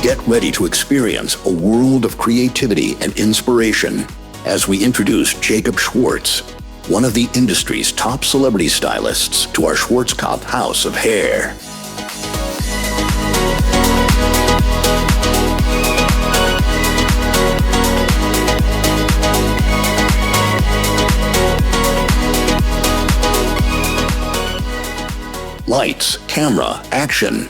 Get ready to experience a world of creativity and inspiration as we introduce Jacob Schwartz, one of the industry's top celebrity stylists, to our Schwarzkopf house of hair. Lights, camera, action.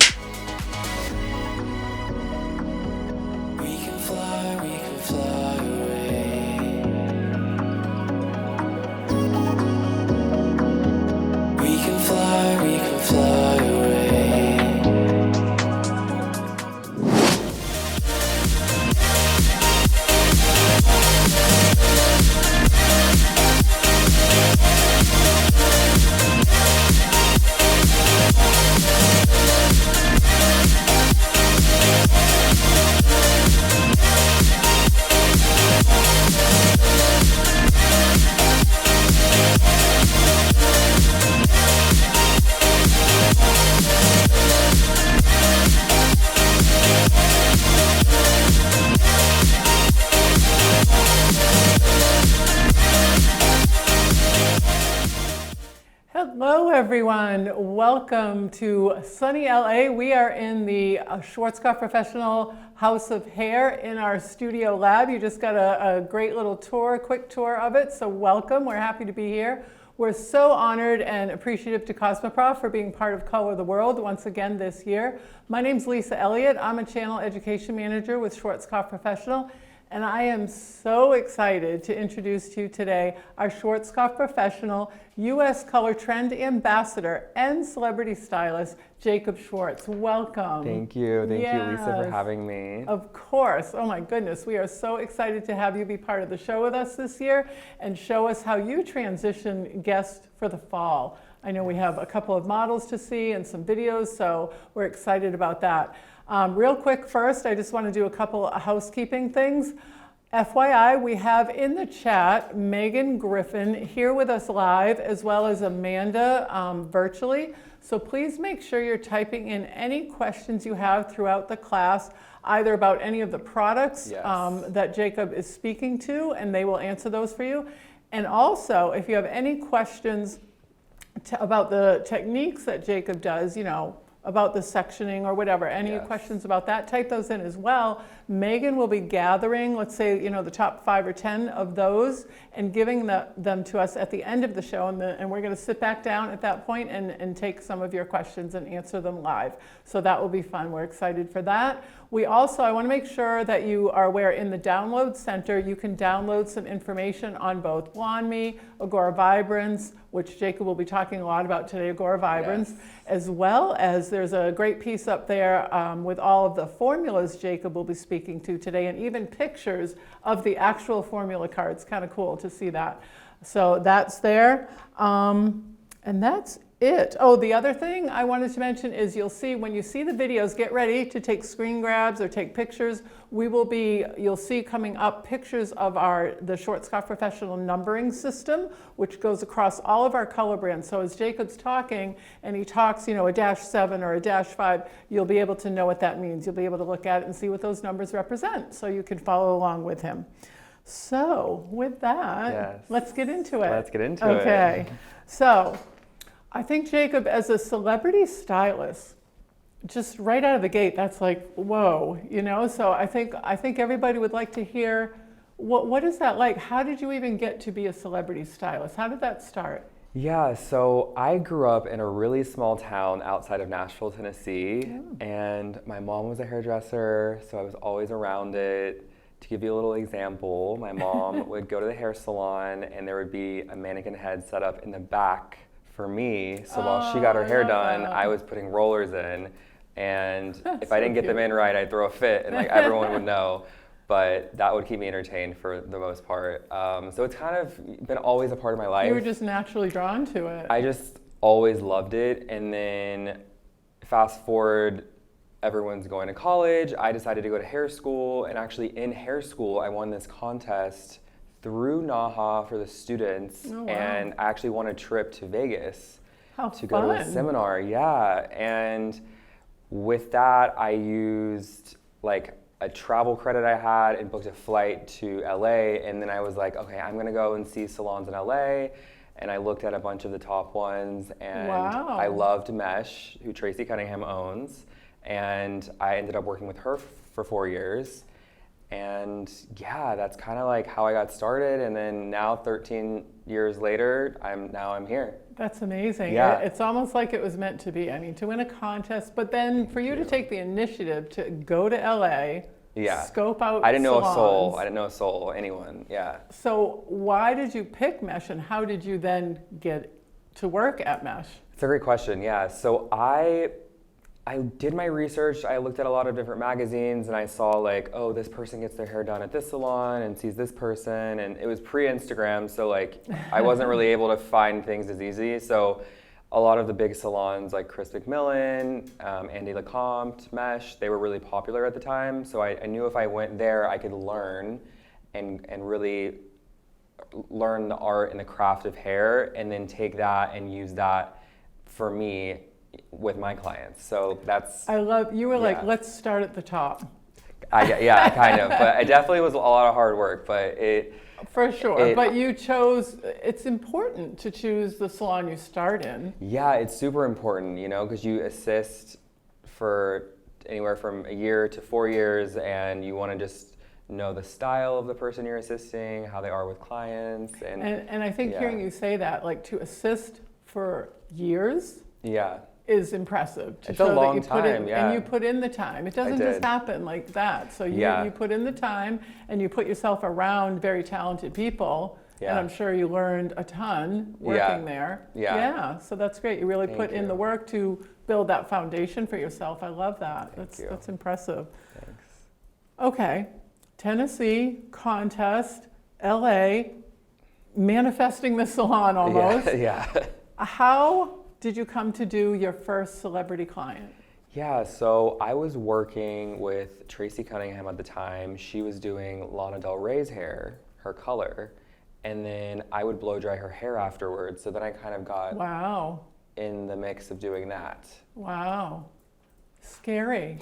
Hello everyone, welcome to sunny LA. We are in the Schwarzkopf Professional House of Hair in our studio lab. You just got a great little tour, a quick tour of it, so welcome. We're happy to be here. We're so honored and appreciative to Cosmo Prof for being part of Color the World once again this year. My name's Lisa Elliott. I'm a channel education manager with Schwarzkopf Professional. And I am so excited to introduce to you today our Schwarzkopf Professional U.S. Color Trend Ambassador and Celebrity Stylist, Jacob Schwartz. Welcome. Thank you. Thank you, Lisa, for having me. Of course. Oh my goodness. We are so excited to have you be part of the show with us this year and show us how you transition guests for the fall. I know we have a couple of models to see and some videos, so we're excited about that. Real quick first, I just want to do a couple of housekeeping things. FYI, we have in the chat Megan Griffin here with us live, as well as Amanda virtually. So please make sure you're typing in any questions you have throughout the class, either about any of the products that Jacob is speaking to, and they will answer those for you. And also, if you have any questions about the techniques that Jacob does, you know, about the sectioning or whatever, any questions about that, type those in as well. Megan will be gathering, let's say, you know, the top 5 or 10 of those and giving them to us at the end of the show. And we're gonna sit back down at that point and take some of your questions and answer them live. So that will be fun. We're excited for that. We also, I wanna make sure that you are aware in the download center, you can download some information on both BLONDME, IGORA VIBRANCE, which Jacob will be talking a lot about today, IGORA VIBRANCE, as well as there's a great piece up there with all of the formulas Jacob will be speaking to today, and even pictures of the actual formula cards. Kind of cool to see that. So that's there, and that's it. Oh, the other thing I wanted to mention is you'll see when you see the videos, get ready to take screen grabs or take pictures. You'll see coming up pictures of the Schwarzkopf Professional numbering system, which goes across all of our color brands. So as Jacob's talking and he talks, you know, a -7 or a -5, you'll be able to know what that means. You'll be able to look at it and see what those numbers represent, so you can follow along with him. So with that, let's get into it. Let's get into it. Okay. So I think Jacob, as a celebrity stylist, just right out of the gate, that's like, whoa, you know? So I think everybody would like to hear, what is that like? How did you even get to be a celebrity stylist? How did that start? Yeah, so I grew up in a really small town outside of Nashville, Tennessee, and my mom was a hairdresser, so I was always around it. To give you a little example, my mom would go to the hair salon and there would be a mannequin head set up in the back for me, so while she got her hair done, I was putting rollers in, and if I didn't get them in right, I'd throw a fit, and like everyone would know, but that would keep me entertained for the most part. So it's kind of been always a part of my life. You were just naturally drawn to it. I just always loved it, and then fast forward, everyone's going to college, I decided to go to hair school, and actually in hair school, I won this contest through NAHA for the students, and I actually won a trip to Vegas to go to a seminar. And with that, I used like a travel credit I had and booked a flight to LA, and then I was like, okay, I'm gonna go and see salons in LA, and I looked at a bunch of the top ones, and Wow. I loved Mesh, who Tracy Cunningham owns, and I ended up working with her for 4 years. And yeah, that's kind of like how I got started, and then now 13 years later, I'm here. That's amazing. Yeah. It's almost like it was meant to be. I mean, to win a contest, but then for you to take the initiative to go to LA, Yeah. scope out I didn't know a soul. salons. I didn't know a soul, anyone. Yeah. So why did you pick Mesh, and how did you then get to work at Mesh? It's a great question. Yeah. So I did my research. I looked at a lot of different magazines, and I saw like, oh, this person gets their hair done at this salon and sees this person, and it was pre-Instagram, so like I wasn't really able to find things as easy. So a lot of the big salons like Chris McMillan, Andy Lecomte, Mesh, they were really popular at the time. So I knew if I went there, I could learn and really learn the art and the craft of hair, and then take that and use that for me with my clients. So that's, I love, you were like, Yeah. let's start at the top. yeah, kind of. But it definitely was a lot of hard work, but For sure, It- but you chose, it's important to choose the salon you start in. yeah, it's super important, you know, because you assist for anywhere from a year to 4 years, and you want to just know the style of the person you're assisting, how they are with clients, And I think Yeah. hearing you say that, like to assist for years yeah. is impressive. To It's a show long that you put in, time, yeah. And you put in the time. It doesn't just did. happen like that. So Yeah. you put in the time, and you put yourself around very talented people. And Yeah. I'm sure you learned a ton working Yeah. there. Yeah. Yeah, so that's great. You really Thank put in you. the work to build that foundation for yourself. I love that. you. That's impressive. Thanks. Okay, Tennessee, contest, LA, manifesting the salon almost. Yeah. How did you come to do your first celebrity client? Yeah, so I was working with Tracy Cunningham at the time. She was doing Lana Del Rey's hair, her color, and then I would blow dry her hair afterwards. So then I kind of got Wow, in the mix of doing that. wow, scary.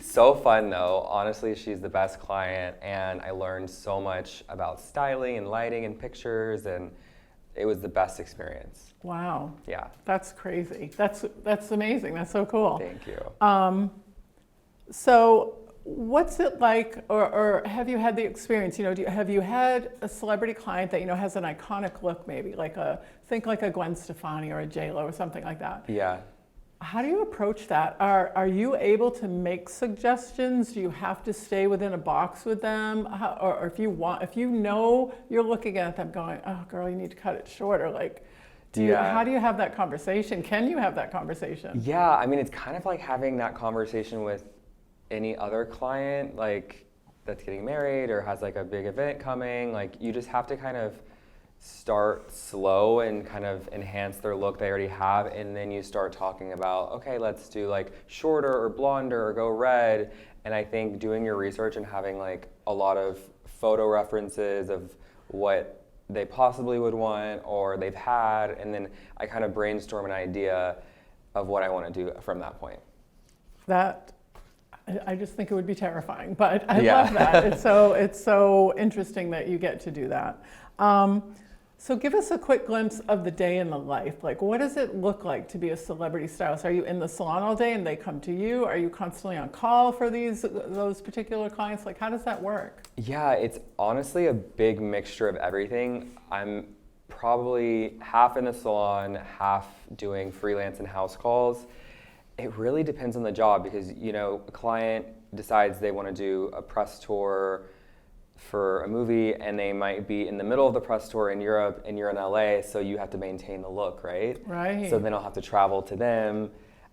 So fun though. Honestly, she's the best client, and I learned so much about styling and lighting and pictures, and it was the best experience. Wow, Yeah, that's crazy. That's amazing. That's so cool. thank you. So what's it like, or have you had the experience, have you had a celebrity client that, has an iconic look maybe, think like a Gwen Stefani or a J-Lo or something like that? Yeah. How do you approach that? Are you able to make suggestions? Do you have to stay within a box with them? Or if you know you're looking at them going, oh girl, you need to cut it shorter, how do you have that conversation? Can you have that conversation? Yeah, I mean, it's kind of like having that conversation with any other client, like that's getting married or has like a big event coming. Like you just have to kind of start slow and kind of enhance their look they already have, and then you start talking about, okay, let's do like shorter or blonder or go red. And I think doing your research and having like a lot of photo references of what they possibly would want or they've had, and then I kind of brainstorm an idea of what I want to do from that point. I just think it would be terrifying, but I Yeah. love that. It's so interesting that you get to do that. So give us a quick glimpse of the day in the life. Like, what does it look like to be a celebrity stylist? Are you in the salon all day and they come to you? Are you constantly on call for those particular clients? Like, how does that work? Yeah, it's honestly a big mixture of everything. I'm probably half in the salon, half doing freelance and house calls. It really depends on the job because, a client decides they want to do a press tour for a movie, and they might be in the middle of the press tour in Europe and you're in LA, so you have to maintain the look, right? Right. So then I'll have to travel to them,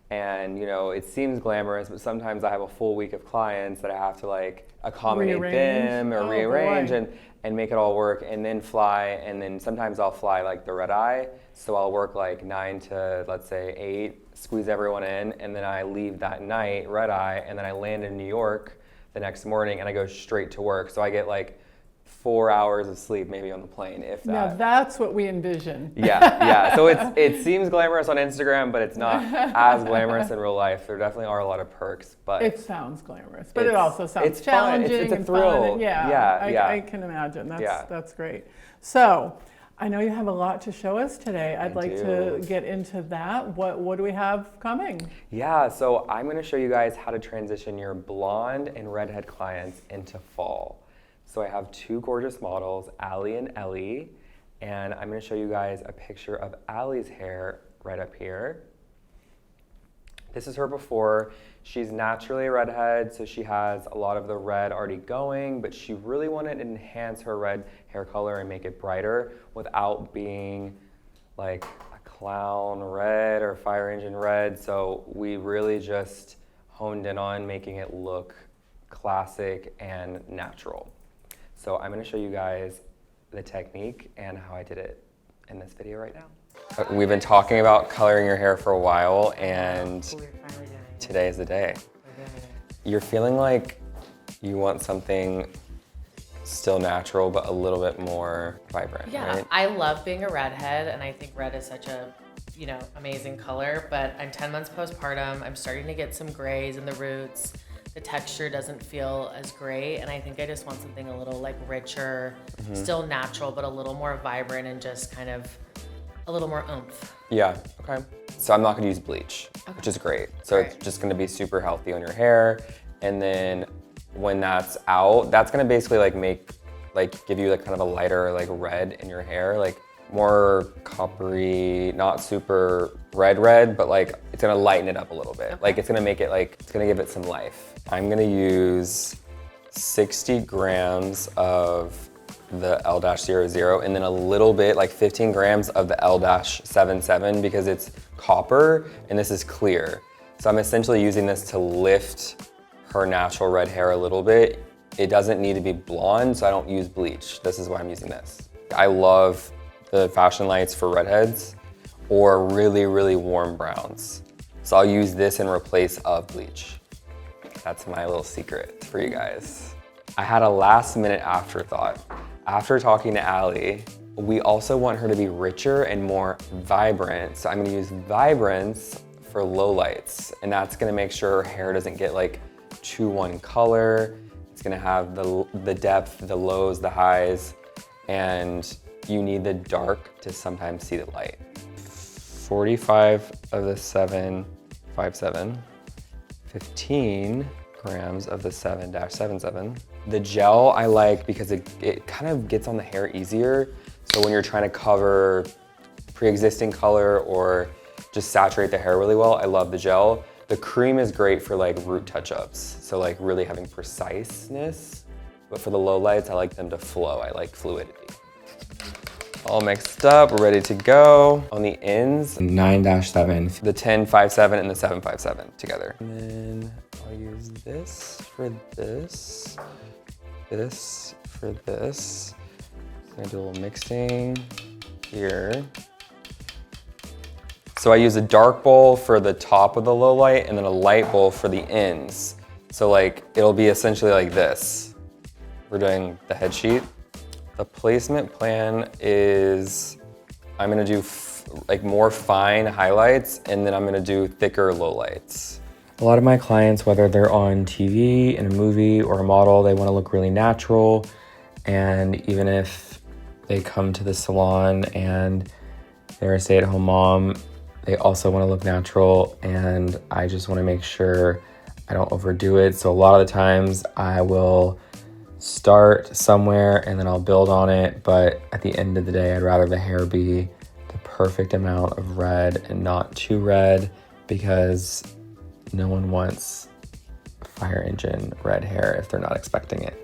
and it seems glamorous, but sometimes I have a full week of clients that I have to like accommodate them or rearrange and make it all work, and then fly, and then sometimes I'll fly like the red eye, so I'll work like 9 to let's say 8, squeeze everyone in, and then I leave that night red eye, and then I land in New York the next morning and I go straight to work. So I get like 4 hours of sleep maybe on the plane, if that. Now that's what we envision. Yeah. So it seems glamorous on Instagram, but it's not as glamorous in real life. There definitely are a lot of perks, but It sounds glamorous, but it also sounds fun. challenging It's a and thrill. fun. And Yeah. I can imagine. That's great. So I know you have a lot to show us today. I'd like to get into that. What do we have coming? Yeah, so I'm going to show you guys how to transition your blonde and redhead clients into fall. So I have two gorgeous models, Allie and Ellie, and I'm going to show you guys a picture of Allie's hair right up here. This is her before. She's naturally a redhead, so she has a lot of the red already going, but she really wanted to enhance her red hair color and make it brighter without being like a clown red or fire engine red. So we really just honed in on making it look classic and natural. So I'm going to show you guys the technique and how I did it in this video right now. We've been talking about coloring your hair for a while, and today is the day. You're feeling like you want something still natural, but a little bit more vibrant, Yeah, right? I love being a redhead, and I think red is such a, amazing color, but I'm 10 months postpartum. I'm starting to get some grays in the roots. The texture doesn't feel as great, and I think I just want something a little like richer, still natural, but a little more vibrant and just kind of a little more oomph. Yeah, okay. So I'm not gonna use bleach, which is great. So it's just gonna be super healthy on your hair. And then when that's out, that's gonna basically give you like kind of a lighter like red in your hair, like more coppery, not super red, but like it's gonna lighten it up a little bit. Like it's gonna make it it's gonna give it some life. I'm gonna use 60 grams of the L-00 and then a little bit, like 15 grams of the L-77 because it's copper and this is clear. So I'm essentially using this to lift her natural red hair a little bit. It doesn't need to be blonde, so I don't use bleach. This is why I'm using this. I love the fashion lights for redheads or really, really warm browns. So I'll use this in replace of bleach. That's my little secret for you guys. I had a last minute afterthought. After talking to Allie, we also want her to be richer and more vibrant. So I'm gonna use Vibrance for low lights, and that's gonna make sure her hair doesn't get like too one color. It's gonna have the depth, the lows, the highs, and you need the dark to sometimes see the light. 45 of the 757, 15 grams of the 7-77. The gel I like because it kind of gets on the hair easier. So when you're trying to cover pre-existing color or just saturate the hair really well, I love the gel. The cream is great for like root touch-ups. So like really having preciseness. But for the low lights, I like them to flow. I like fluidity. All mixed up, we're ready to go. On the ends, 9-7, the 10-57 and the 7-57 together. And then I'll use this for this, this for this. I'm gonna do a little mixing here. So I use a dark bowl for the top of the low light and then a light bowl for the ends. So like, it'll be essentially like this. We're doing the head sheet. The placement plan is, I'm gonna do like more fine highlights and then I'm gonna do thicker lowlights. A lot of my clients, whether they're on TV, in a movie or a model, they wanna look really natural. And even if they come to the salon and they're a stay-at-home mom, they also wanna look natural, and I just wanna make sure I don't overdo it. So a lot of the times I will start somewhere and then I'll build on it, but at the end of the day, I'd rather the hair be the perfect amount of red and not too red, because no one wants fire engine red hair if they're not expecting it.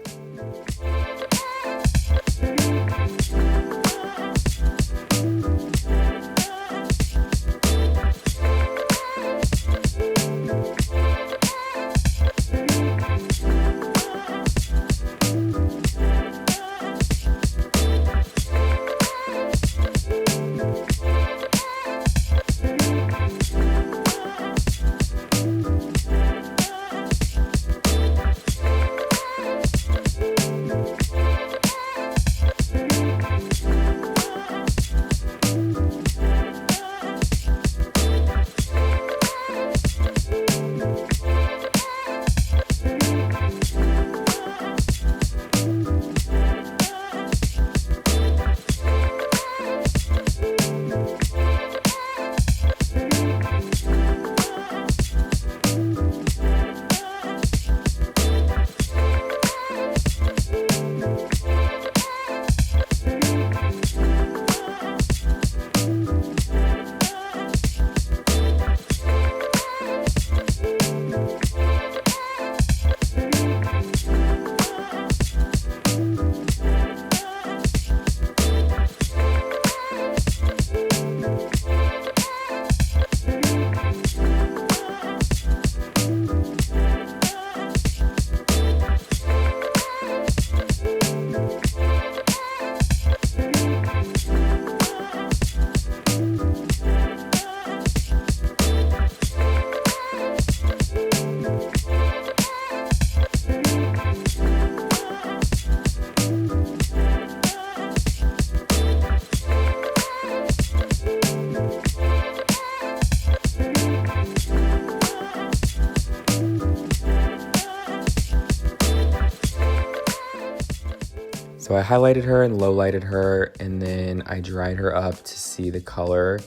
So I highlighted her and low lighted her, and then I dried her up to see the color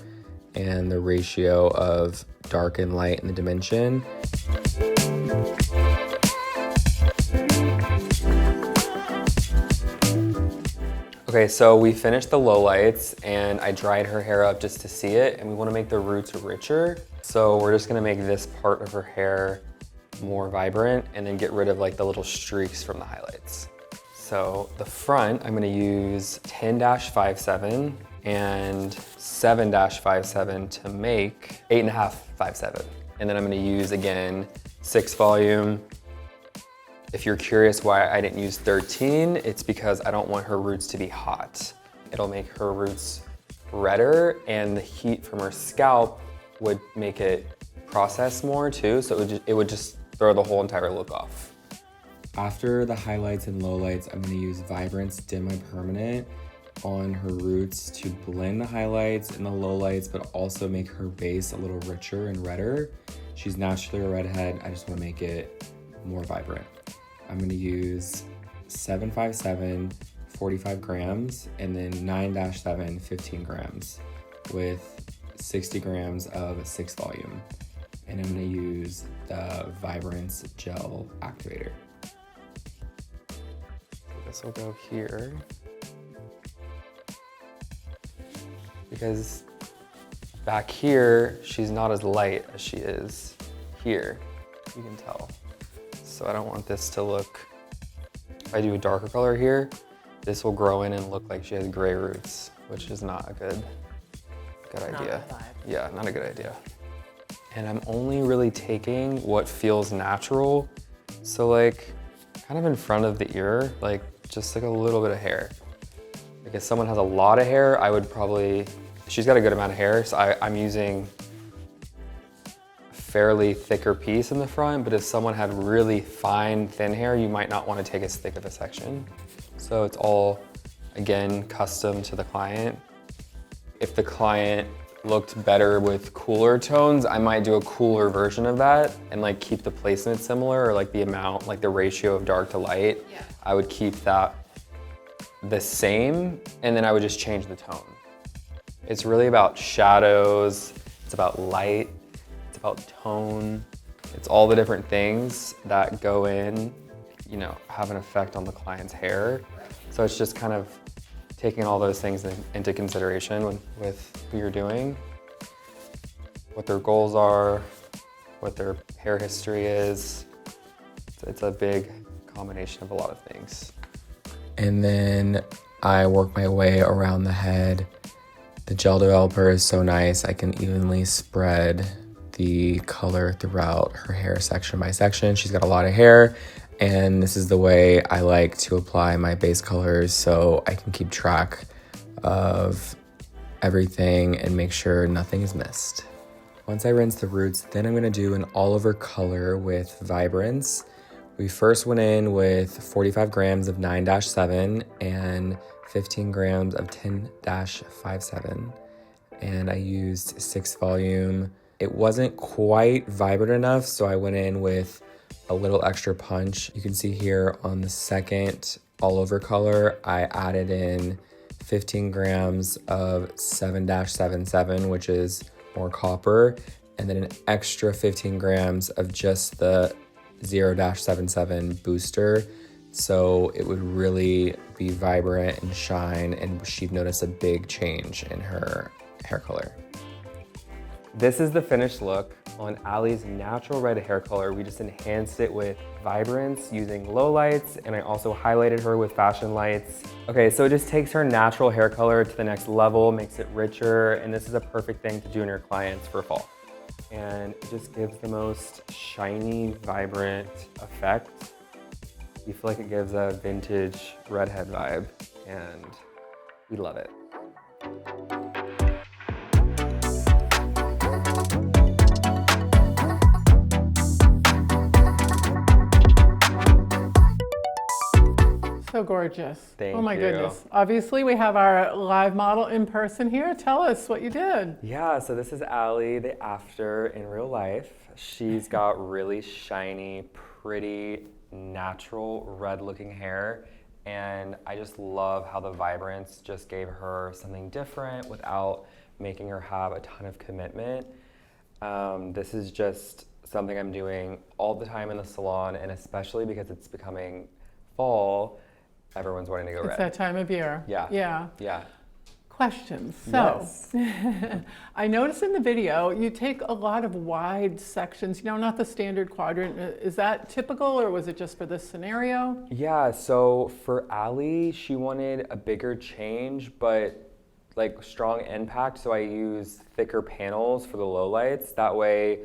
and the ratio of dark and light and the dimension. Okay, so we finished the lowlights and I dried her hair up just to see it, and we want to make the roots richer. So we're just going to make this part of her hair more vibrant and then get rid of like the little streaks from the highlights. So the front, I'm going to use 10-57 and 7-57 to make 8.5-57. And then I'm going to use again 6 volume. If you're curious why I didn't use 13, it's because I don't want her roots to be hot. It'll make her roots redder, and the heat from her scalp would make it process more too, so it would just throw the whole entire look off. After the highlights and lowlights, I'm gonna use Vibrance Dim My Permanent on her roots to blend the highlights and the lowlights, but also make her base a little richer and redder. She's naturally a redhead, I just wanna make it more vibrant. I'm gonna use 757, 45 grams, and then 9-7, 15 grams with 60 grams of 6 volume. And I'm gonna use the Vibrance Gel Activator. So this will go here. Because back here, she's not as light as she is here, you can tell. So I don't want this to look, if I do a darker color here, this will grow in and look like she has gray roots, which is not a good idea. Yeah, not a good idea. And I'm only really taking what feels natural. So like kind of in front of the ear, like just like a little bit of hair. Like if someone has a lot of hair, I would probably, she's got a good amount of hair, so I'm using fairly thicker piece in the front, but if someone had really fine, thin hair, you might not want to take as thick of a section. So it's all, again, custom to the client. If the client looked better with cooler tones, I might do a cooler version of that and like keep the placement similar, or like the amount, like the ratio of dark to light. Yeah. I would keep that the same, and then I would just change the tone. It's really about shadows, it's about light, about tone. It's all the different things that go in, you know, have an effect on the client's hair. So it's just kind of taking all those things into consideration with who you're doing, what their goals are, what their hair history is. It's a big combination of a lot of things. And then I work my way around the head. The gel developer is so nice. I can evenly spread the color throughout her hair section by section. She's got a lot of hair, and this is the way I like to apply my base colors so I can keep track of everything and make sure nothing is missed. Once I rinse the roots, then I'm gonna do an all over color with Vibrance. We first went in with 45 grams of 9-7 and 15 grams of 10-57. And I used 6 volume. It wasn't quite vibrant enough, so I went in with a little extra punch. You can see here on the second all over color, I added in 15 grams of 7-77, which is more copper, and then an extra 15 grams of just the 0-77 booster. So it would really be vibrant and shine, and she'd notice a big change in her hair color. This is the finished look on Allie's natural red hair color. We just enhanced it with Vibrance using low lights, and I also highlighted her with fashion lights. Okay, so it just takes her natural hair color to the next level, makes it richer, and this is a perfect thing to do in your clients for fall. And it just gives the most shiny, vibrant effect. You feel like it gives a vintage redhead vibe, and we love it. So gorgeous. Thank oh my you. Goodness. Obviously we have our live model in person here. Tell us what you did. Yeah, so this is Allie, the after in real life. She's got really shiny, pretty, natural red looking hair. And I just love how the vibrance just gave her something different without making her have a ton of commitment. This is just something I'm doing all the time in the salon, and especially because it's becoming fall, everyone's wanting to go red. It's that time of year. Yeah. Yeah. Yeah. Questions. So, Yes. I noticed in the video you take a lot of wide sections, you know, not the standard quadrant. Is that typical, or was it just for this scenario? Yeah, so for Allie, she wanted a bigger change, but like strong impact, so I use thicker panels for the lowlights. That way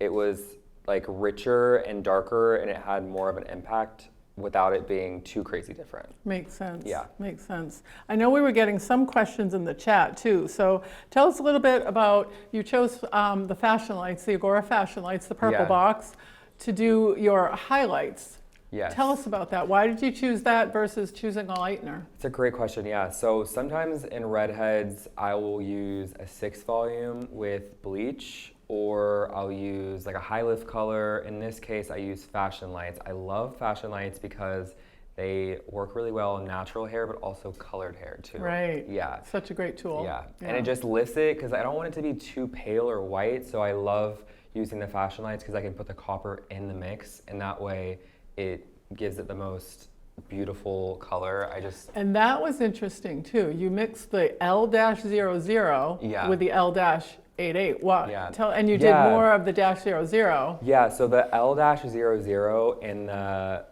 it was like richer and darker, and it had more of an impact without it being too crazy different. Makes sense. Yeah. Makes sense. I know we were getting some questions in the chat too. So tell us a little bit about, you chose the fashion lights, the IGORA fashion lights, the purple Yeah. box, to do your highlights. Yes. Tell us about that. Why did you choose that versus choosing a lightener? It's a great question, yeah. So sometimes in redheads, I will use a 6 volume with bleach, or I'll use like a high lift color. In this case, I use fashion lights. I love fashion lights because they work really well on natural hair, but also colored hair too. Right. Yeah. Such a great tool. Yeah, and it just lifts it because I don't want it to be too pale or white, so I love using the fashion lights because I can put the copper in the mix, and that way it gives it the most beautiful color. And that was interesting too. You mixed the L-00 Yeah. with the L-88. What? Yeah. And you did Yeah. more of the -00. Yeah, so the L-00 and the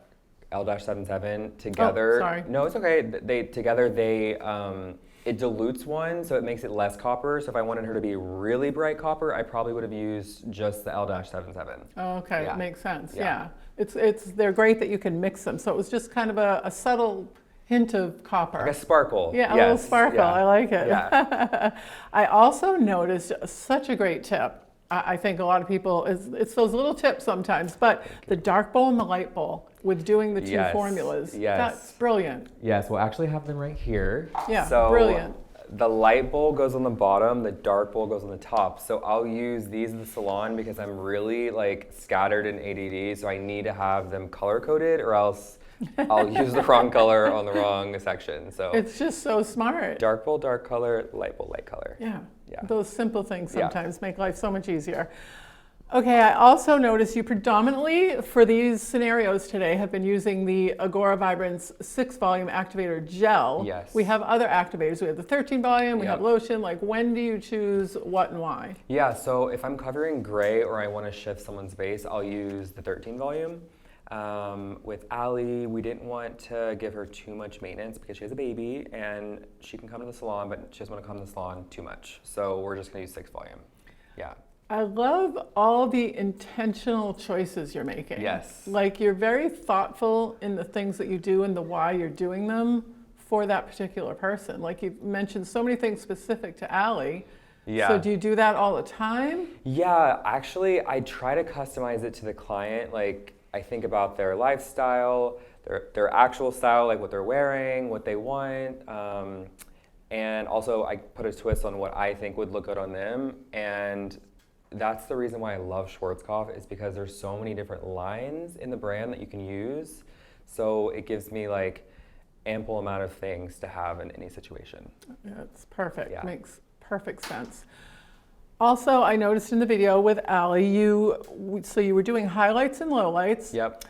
L-77 together. Oh, sorry. No, it's okay. It dilutes one, so it makes it less copper. So if I wanted her to be really bright copper, I probably would have used just the L-77. Oh, okay, Yeah. makes sense. Yeah. Yeah. They're great that you can mix them. So it was just kind of a subtle hint of copper. Like a sparkle. Yeah, a Yes, little sparkle. yeah. I like it. Yeah. I also noticed such a great tip. I think a lot of people, it's those little tips sometimes, but the dark bowl and the light bowl with doing the two Yes, formulas. yes. That's brilliant. Yes, we'll actually have them right here. Yeah, so brilliant. The light bowl goes on the bottom, the dark bowl goes on the top. So I'll use these in the salon because I'm really like scattered in ADD, so I need to have them color coded, or else I'll use the wrong color on the wrong section. So It's just so smart. dark bowl, dark color, light bowl, light color. Yeah. Yeah. Those simple things Yeah. sometimes make life so much easier. Okay, I also noticed you predominantly for these scenarios today have been using the IGORA VIBRANCE 6-volume activator gel. Yes. We have other activators. We have the 13-volume, we Yep. have lotion. Like, when do you choose what and why? Yeah, so if I'm covering gray or I want to shift someone's base, I'll use the 13 volume. With Allie, we didn't want to give her too much maintenance because she has a baby and she can come to the salon, but she doesn't want to come to the salon too much. So we're just going to use 6 volume. Yeah. I love all the intentional choices you're making. Yes. Like, you're very thoughtful in the things that you do and the why you're doing them for that particular person. Like, you've mentioned so many things specific to Allie. Yeah. So do you do that all the time? Yeah, actually, I try to customize it to the client. Like, I think about their lifestyle, their actual style, like what they're wearing, what they want. And also, I put a twist on what I think would look good on them. And that's the reason why I love Schwarzkopf, is because there's so many different lines in the brand that you can use. So it gives me like ample amount of things to have in any situation. Yeah, it's perfect. Yeah. Makes perfect sense. Also, I noticed in the video with Allie, so you were doing highlights and lowlights. Yep.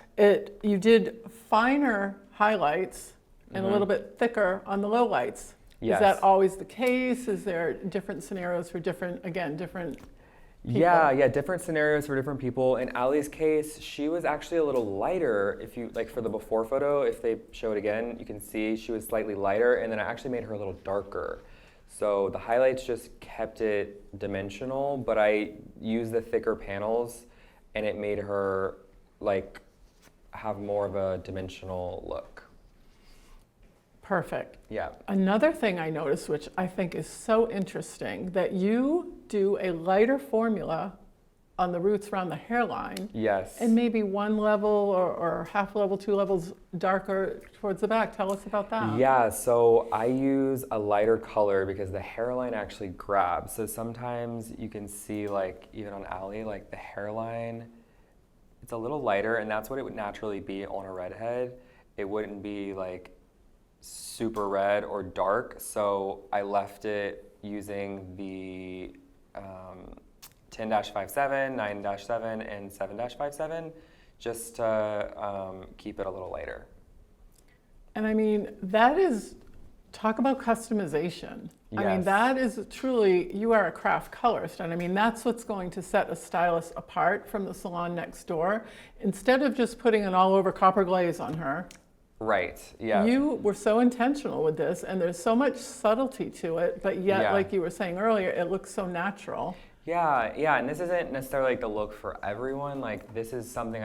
You did finer highlights and a little bit thicker on the lowlights. Yes. Is that always the case? Is there different scenarios for different people? Yeah, different scenarios for different people. In Allie's case, she was actually a little lighter. If you, like for the before photo, if they show it again, you can see she was slightly lighter, and then I actually made her a little darker. So the highlights just kept it dimensional, but I used the thicker panels, and it made her like have more of a dimensional look. Perfect. Yeah. Another thing I noticed, which I think is so interesting, that you do a lighter formula on the roots around the hairline. Yes. And maybe one level or half level, 2 levels darker towards the back. Tell us about that. Yeah, so I use a lighter color because the hairline actually grabs. So sometimes you can see, like, even on Allie, like the hairline, it's a little lighter, and that's what it would naturally be on a redhead. It wouldn't be like super red or dark, so I left it using the 10-57, 9-7, and 7-57 just to keep it a little lighter. And I mean, that is, talk about customization. I mean, Yes. that is truly, you are a craft colorist, and I mean, that's what's going to set a stylist apart from the salon next door. Instead of just putting an all-over copper glaze on her, Right, yeah. you were so intentional with this, and there's so much subtlety to it, but yet, Yeah. like you were saying earlier, it looks so natural. Yeah, and this isn't necessarily like the look for everyone. Like this is something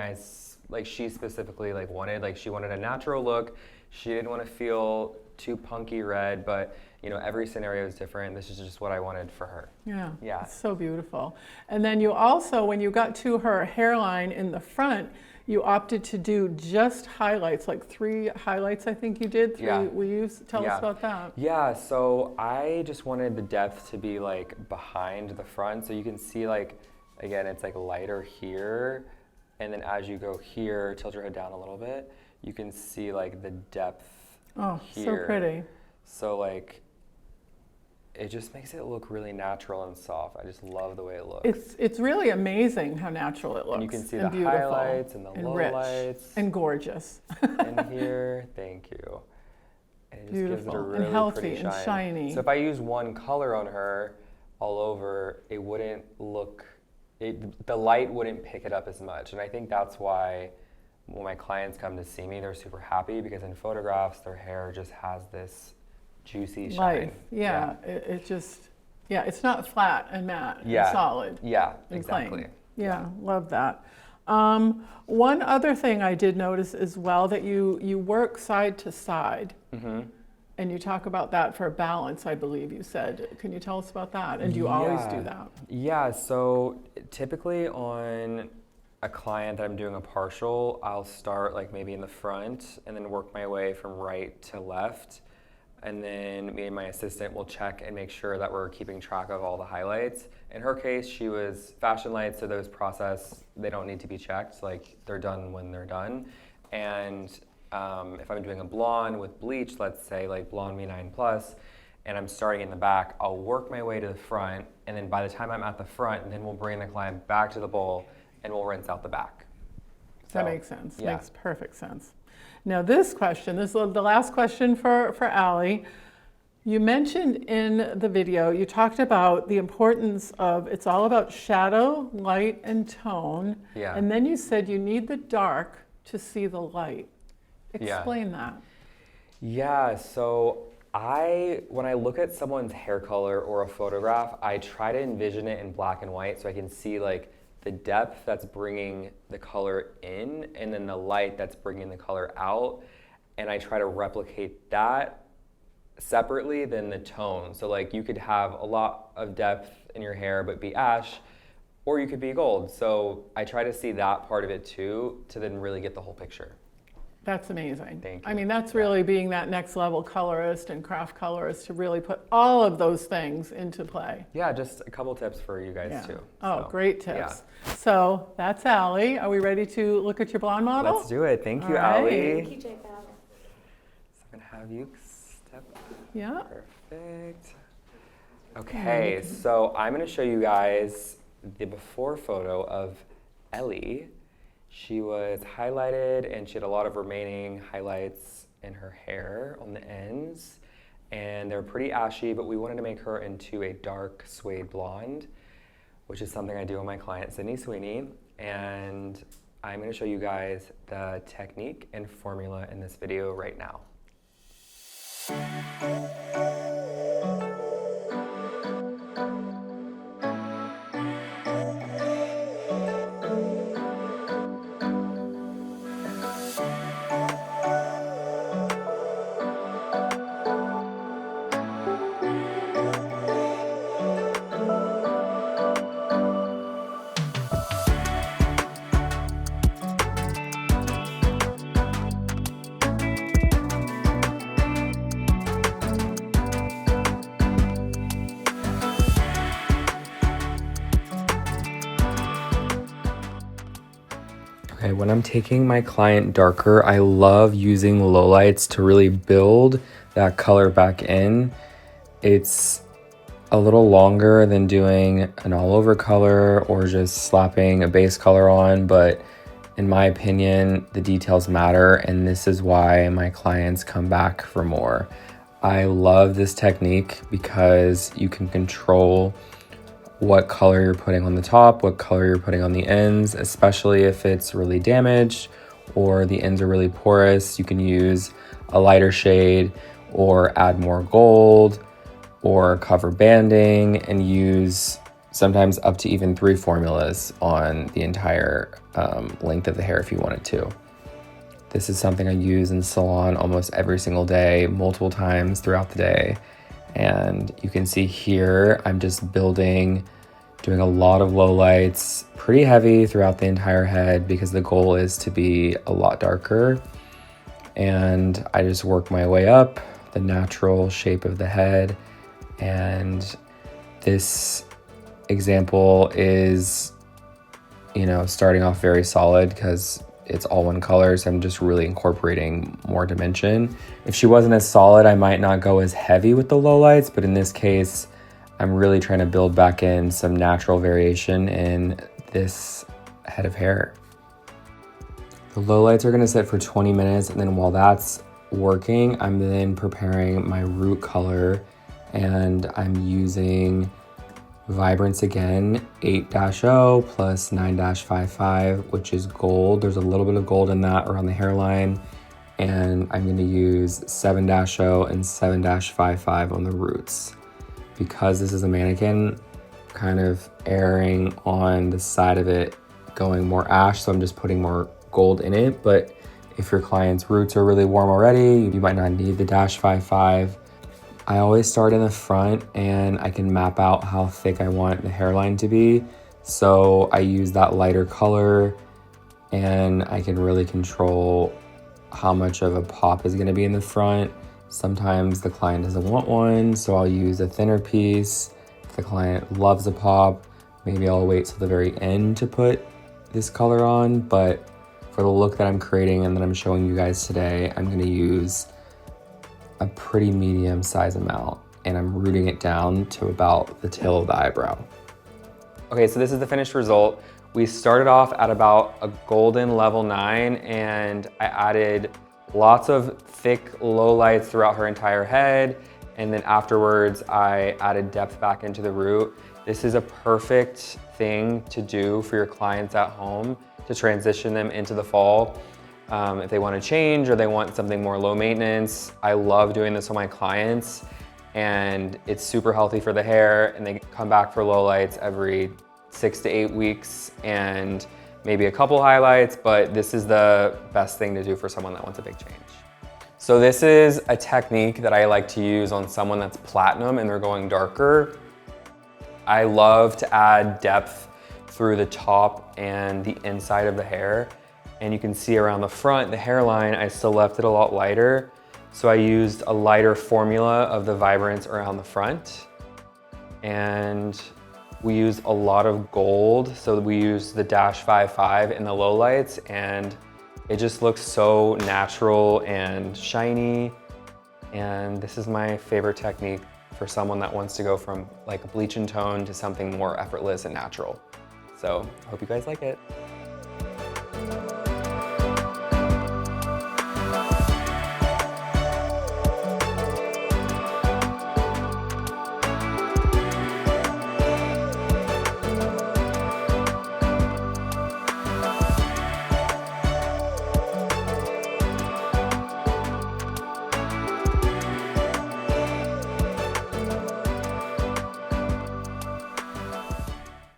like she specifically like wanted. Like she wanted a natural look. She didn't want to feel too punky red, but you know, every scenario is different. This is just what I wanted for her. Yeah, Yeah. it's so beautiful. And then you also, when you got to her hairline in the front, you opted to do just highlights, like 3 highlights I think you did. 3, Yeah. will you tell us about that? Yeah, so I just wanted the depth to be like behind the front. So you can see like, again, it's like lighter here. And then as you go here, tilt your head down a little bit, you can see like the depth Oh, here. so pretty. So like, it just makes it look really natural and soft. I just love the way it looks. It's really amazing how natural it looks. And you can see and the beautiful, highlights and the and lowlights. rich and gorgeous. In here, thank you. And it just gives it a Beautiful and really healthy pretty and shine. shiny. So if I use one color on her all over, it wouldn't look, the light wouldn't pick it up as much. And I think that's why when my clients come to see me, they're super happy because in photographs, their hair just has this juicy shine. Life, yeah. It just, yeah, it's not flat and matte Yeah. and solid. Yeah, and exactly. plain. Yeah, love that. One other thing I did notice as well, that you work side to side. Mm-hmm. And you talk about that for balance, I believe you said. Can you tell us about that? And do you always do that? Yeah, so typically on a client that I'm doing a partial, I'll start like maybe in the front and then work my way from right to left. And then me and my assistant will check and make sure that we're keeping track of all the highlights. In her case, she was fashion lights, so those they don't need to be checked. Like they're done when they're done. And if I'm doing a blonde with bleach, let's say like BLONDME 9+, and I'm starting in the back, I'll work my way to the front. And then by the time I'm at the front, then we'll bring the client back to the bowl and we'll rinse out the back. That makes sense. Yeah. Makes perfect sense. Now this question, this is the last question for Allie. You mentioned in the video, you talked about the importance of, it's all about shadow, light, and tone. Yeah. And then you said you need the dark to see the light. Yeah. Explain that. Yeah, so when I look at someone's hair color or a photograph, I try to envision it in black and white so I can see like the depth that's bringing the color in and then the light that's bringing the color out. And I try to replicate that separately than the tone. So like you could have a lot of depth in your hair but be ash, or you could be gold. So I try to see that part of it too to then really get the whole picture. That's amazing. Thank you. I mean, that's really being that next level colorist and craft colorist to really put all of those things into play. Yeah, just a couple tips for you guys too. Oh, So, great tips. So that's Allie. Are we ready to look at your blonde model? Let's do it. Thank you, All right. Allie. Thank you, Jacob. So I'm gonna have you step up. Yeah. Perfect. Okay, so I'm gonna show you guys the before photo of Ellie. She was highlighted and she had a lot of remaining highlights in her hair on the ends. And they're pretty ashy, but we wanted to make her into a dark suede blonde, which is something I do on my client, Sydney Sweeney. And I'm gonna show you guys the technique and formula in this video right now. Okay, when I'm taking my client darker, I love using lowlights to really build that color back in. It's a little longer than doing an all over color or just slapping a base color on, but in my opinion, the details matter, and this is why my clients come back for more. I love this technique because you can control what color you're putting on the top, what color you're putting on the ends, especially if it's really damaged or the ends are really porous. You can use a lighter shade or add more gold or cover banding and use sometimes up to even 3 formulas on the entire length of the hair if you wanted to. This is something I use in the salon almost every single day, multiple times throughout the day. And you can see here, I'm just doing a lot of lowlights, pretty heavy throughout the entire head because the goal is to be a lot darker. And I just work my way up the natural shape of the head. And this example is, starting off very solid because it's all one color, so I'm just really incorporating more dimension. If she wasn't as solid, I might not go as heavy with the lowlights, but in this case, I'm really trying to build back in some natural variation in this head of hair. The lowlights are gonna sit for 20 minutes, and then while that's working, I'm then preparing my root color, and I'm using Vibrance again, 8-0 plus 9-55, which is gold. There's a little bit of gold in that around the hairline. And I'm gonna use 7-0 and 7-55 on the roots. Because this is a mannequin, kind of erring on the side of it, going more ash, so I'm just putting more gold in it. But if your client's roots are really warm already, you might not need the -55. I always start in the front and I can map out how thick I want the hairline to be. So I use that lighter color and I can really control how much of a pop is gonna be in the front. Sometimes the client doesn't want one, so I'll use a thinner piece. If the client loves a pop, maybe I'll wait till the very end to put this color on. But for the look that I'm creating and that I'm showing you guys today, I'm gonna use a pretty medium size amount, and I'm rooting it down to about the tail of the eyebrow. Okay, so this is the finished result. We started off at about a golden level 9, and I added lots of thick lowlights throughout her entire head, and then afterwards I added depth back into the root. This is a perfect thing to do for your clients at home to transition them into the fall. If they want to change or they want something more low maintenance. I love doing this with my clients, and it's super healthy for the hair, and they come back for lowlights every 6 to 8 weeks and maybe a couple highlights, but this is the best thing to do for someone that wants a big change. So this is a technique that I like to use on someone that's platinum and they're going darker. I love to add depth through the top and the inside of the hair. And you can see around the front, the hairline, I still left it a lot lighter. So I used a lighter formula of the Vibrance around the front. And we used a lot of gold. So we used the -55 in the lowlights, and it just looks so natural and shiny. And this is my favorite technique for someone that wants to go from like a bleach and tone to something more effortless and natural. So I hope you guys like it.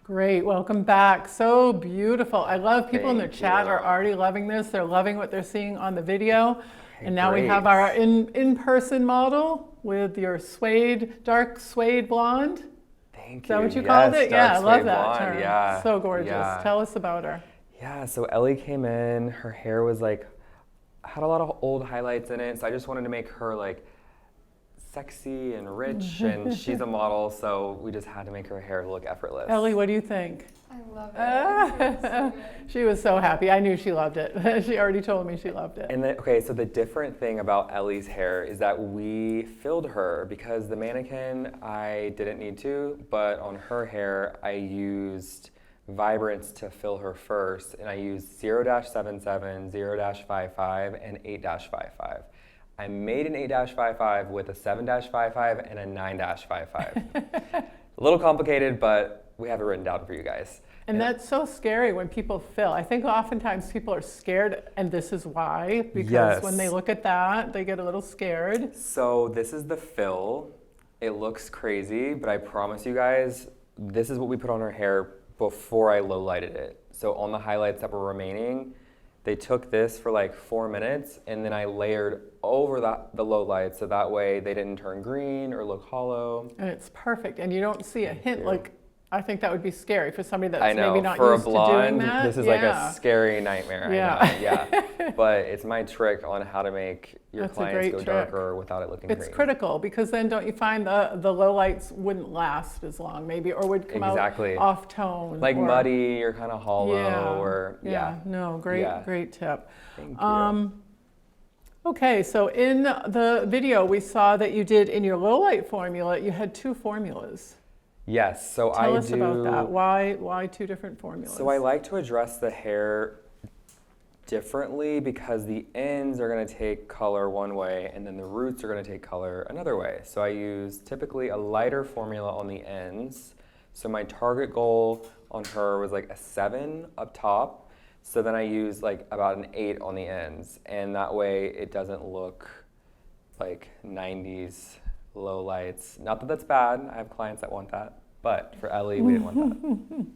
Great, welcome back. So beautiful. I love people in the Thank chat you. are already loving this. They're loving what they're seeing on the video. Okay, And now we great. have our in-person model with your suede, dark suede blonde. Thank you. Is that what you called it? Dark Yeah, I love suede that blonde. term. Yeah. So gorgeous. Yeah. Tell us about her. Yeah, so Ellie came in, her hair was like, had a lot of old highlights in it, so I just wanted to make her like sexy and rich, and she's a model, so we just had to make her hair look effortless. Ellie, what do you think? I love it. It's so good. She was so happy. I knew she loved it. She already told me she loved it. And then, okay, so the different thing about Ellie's hair is that we filled her because the mannequin, I didn't need to, but on her hair, I used Vibrance to fill her first, and I used 0-77, 0-55, and 8-55. I made an 8-55 with a 7-55 and a 9-55. A little complicated, but we have it written down for you guys. And that's so scary when people fill. I think oftentimes people are scared, and this is why, because Yes. when they look at that, they get a little scared. So this is the fill. It looks crazy, but I promise you guys, this is what we put on her hair before I low lighted it. So on the highlights that were remaining, they took this for like 4 minutes, and then I layered over the low lights, so that way they didn't turn green or look hollow. And it's perfect. And you don't see a hint, you. like, I think that would be scary for somebody that's I know, maybe not for a used to doing blonde, that. this is like a scary nightmare. Yeah. I know, yeah. But it's my trick on how to make your That's a clients great go trick. darker without it looking It's green. critical, because then don't you find the low lights wouldn't last as long, maybe, or would come Exactly. out off tone. Like or, muddy or kind of hollow, Yeah. or Yeah. No, great, Yeah. great tip. Thank you. Okay, so in the video, we saw that you did in your low light formula, you had 2 formulas. Yes, so Tell I us do. about that. Why 2 different formulas? So I like to address the hair differently because the ends are going to take color one way and then the roots are going to take color another way. So I use typically a lighter formula on the ends. So my target goal on her was like a 7 up top. So then I use like about an 8 on the ends, and that way it doesn't look like 90s low lights. Not that that's bad, I have clients that want that, but for Ellie, we didn't want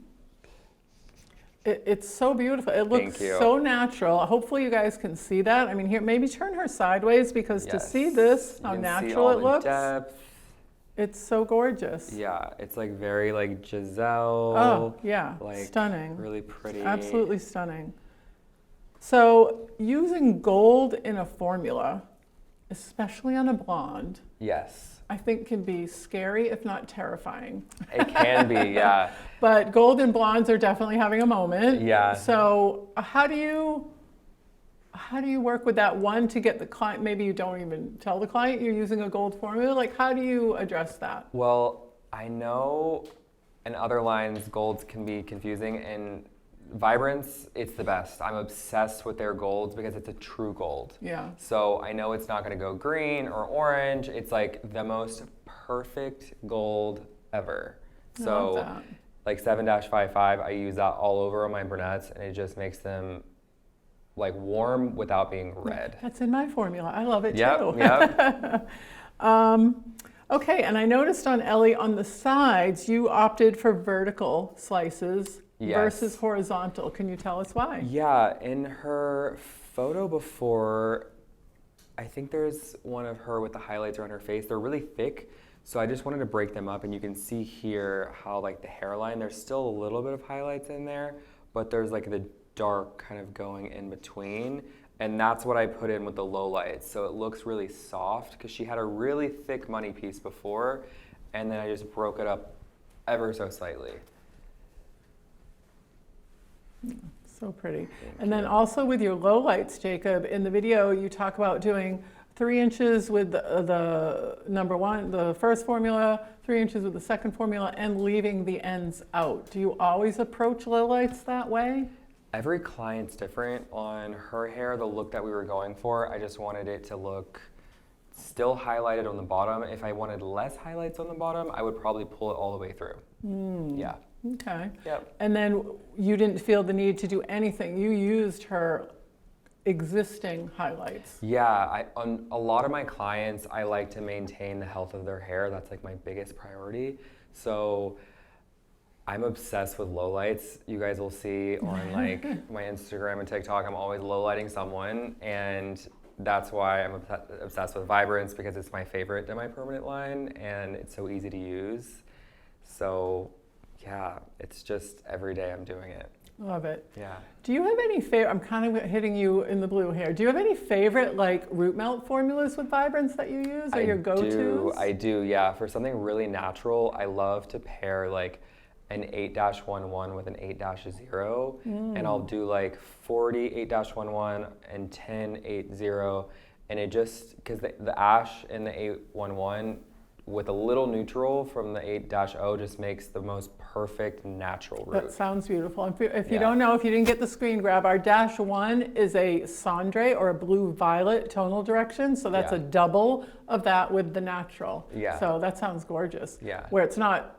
that. It's so beautiful. It looks Thank you. so natural. Hopefully you guys can see that. I mean, here, maybe turn her sideways, because to Yes. see this, You how can see natural all it the looks, depth. it's so gorgeous. Yeah, it's like very like Giselle. Oh, yeah, like stunning. really pretty. Absolutely stunning. So using gold in a formula, especially on a blonde, Yes, I think can be scary, if not terrifying. it can be. Yeah, But gold and blondes are definitely having a moment. Yeah. So how do you work with that one to get the client? Maybe you don't even tell the client you're using a gold formula. Like, how do you address that? well, I know in other lines golds can be confusing, and Vibrance, it's the best. I'm obsessed with their golds because it's a true gold. Yeah. So I know it's not going to go green or orange. It's like the most perfect gold ever. I So love that. like 7-55, I use that all over on my brunettes, and it just makes them like warm without being red. That's in my formula. I love it Yep, too. yep. Okay, and I noticed on Ellie, on the sides, you opted for vertical slices Yes. versus horizontal. Can you tell us why? Yeah, in her photo before, I think there's one of her with the highlights around her face. They're really thick, so I just wanted to break them up, and you can see here how like the hairline, there's still a little bit of highlights in there, but there's like the dark kind of going in between, and that's what I put in with the low lights. So it looks really soft because she had a really thick money piece before, and then I just broke it up ever so slightly. So pretty. And then also with your low lights, Jacob, in the video you talk about doing 3 inches with the number 1, the first formula, 3 inches with the second formula, and leaving the ends out. Do you always approach low lights that way? Every client's different. On her hair, the look that we were going for, I just wanted it to look still highlighted on the bottom. If I wanted less highlights on the bottom, I would probably pull it all the way through. Yeah. Okay. Yep. And then you didn't feel the need to do anything. You used her existing highlights. Yeah, on a lot of my clients, I like to maintain the health of their hair. That's like my biggest priority. So I'm obsessed with lowlights. You guys will see on like my Instagram and TikTok, I'm always lowlighting someone, and that's why I'm obsessed with Vibrance, because it's my favorite in my permanent line and it's so easy to use. So yeah, it's just every day I'm doing it. Love it. Yeah. Do you have any favorite, I'm kind of hitting you in the blue here. Do you have any favorite like root melt formulas with Vibrance that you use or your go-tos? I do, yeah. For something really natural, I love to pair like an 8-11 with an 8-0. And I'll do like 40 8-11 and 10 8-0. And it just, because the ash in the 811 with a little neutral from the 8-0 just makes the most perfect natural root. That sounds beautiful. If you don't know, if you didn't get the screen grab, our -1 is a cendre or a blue-violet tonal direction. So that's a double of that with the natural. Yeah. So that sounds gorgeous. Yeah. Where it's not